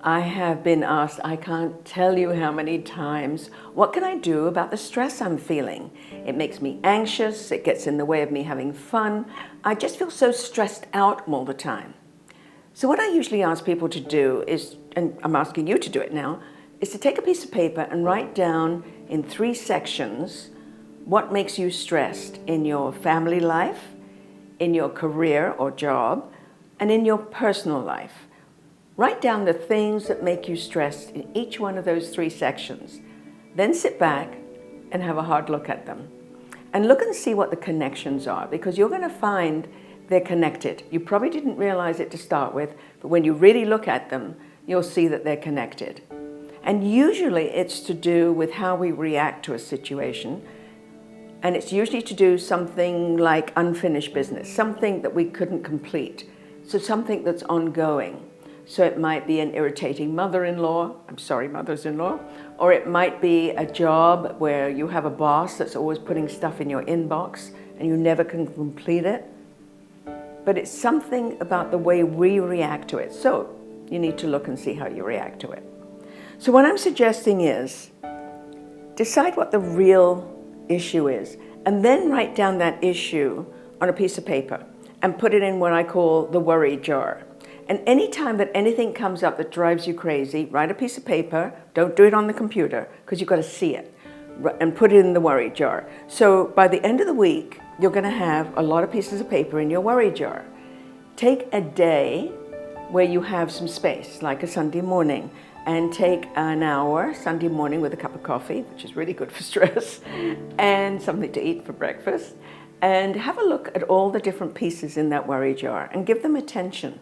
I have been asked, I can't tell you how many times, what can I do about the stress I'm feeling? It makes me anxious, it gets in the way of me having fun. I just feel so stressed out all the time. So what I usually ask people to do is, and I'm asking you to do it now, is to take a piece of paper and write down in 3 sections what makes you stressed in your family life, in your career or job, and in your personal life. Write down the things that make you stressed in each one of those 3 sections. Then sit back and have a hard look at them. And look and see what the connections are, because you're going to find they're connected. You probably didn't realize it to start with, but when you really look at them, you'll see that they're connected. And usually it's to do with how we react to a situation. And it's usually to do something like unfinished business, something that we couldn't complete. So something that's ongoing. So it might be an irritating mother-in-law, I'm sorry, mothers-in-law, or it might be a job where you have a boss that's always putting stuff in your inbox and you never can complete it. But it's something about the way we react to it. So you need to look and see how you react to it. So what I'm suggesting is decide what the real issue is and then write down that issue on a piece of paper and put it in what I call the worry jar. And anytime that anything comes up that drives you crazy, write a piece of paper, don't do it on the computer because you've got to see it, and put it in the worry jar. So by the end of the week, you're going to have a lot of pieces of paper in your worry jar. Take a day where you have some space, like a Sunday morning, and take an hour Sunday morning with a cup of coffee, which is really good for stress, and something to eat for breakfast, and have a look at all the different pieces in that worry jar and give them attention.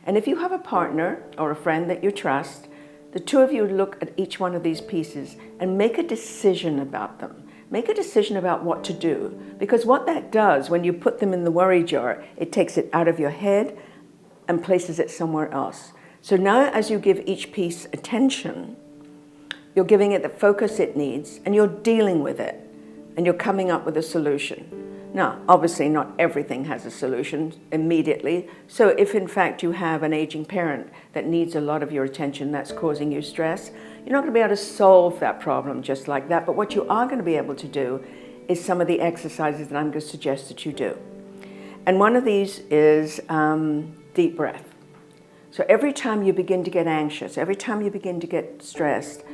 And if you have a partner or a friend that you trust, the 2 of you look at each one of these pieces and make a decision about them. Make a decision about what to do. Because what that does, when you put them in the worry jar, it takes it out of your head and places it somewhere else. So now as you give each piece attention, you're giving it the focus it needs and you're dealing with it and you're coming up with a solution. Now, obviously not everything has a solution immediately. So if in fact you have an aging parent that needs a lot of your attention that's causing you stress, you're not going to be able to solve that problem just like that. But what you are going to be able to do is some of the exercises that I'm going to suggest that you do. And one of these is deep breath. So every time you begin to get anxious, every time you begin to get stressed,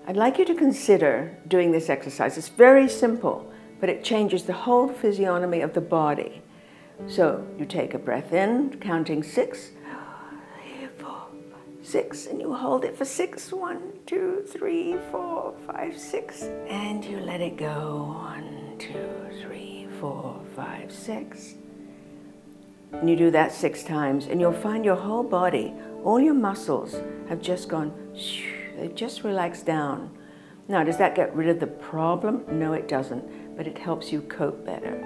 I'd like you to consider doing this exercise. It's very simple, but it changes the whole physiognomy of the body. So you take a breath in, counting 6, 3, 4, 6, and you hold it for 6. 1, 2, 3, 4, 5, 6, and you let it go. 1, 2, 3, 4, 5, 6. And you do that 6 times, and you'll find your whole body, all your muscles have just gone, they've just relaxed down. Now, does that get rid of the problem? No, it doesn't, but it helps you cope better.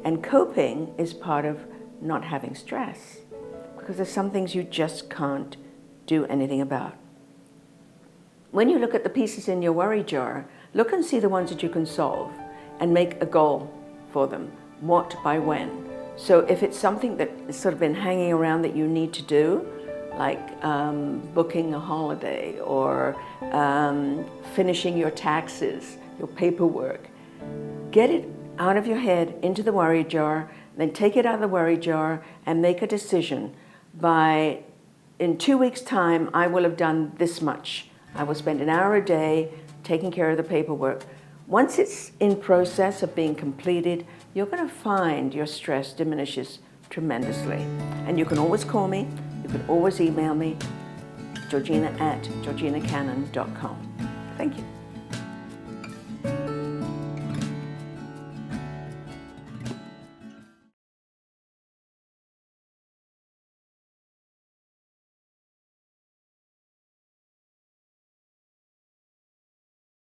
And coping is part of not having stress, because there's some things you just can't do anything about. When you look at the pieces in your worry jar, look and see the ones that you can solve and make a goal for them, what by when. So if it's something that has sort of been hanging around that you need to do, like booking a holiday or finishing your taxes, your paperwork, get it out of your head into the worry jar, then take it out of the worry jar and make a decision. In 2 weeks' time, I will have done this much. I will spend an hour a day taking care of the paperwork. Once it's in process of being completed, you're going to find your stress diminishes tremendously. And you can always call me. You can always email me, Georgina@georginacannon.com. Thank you.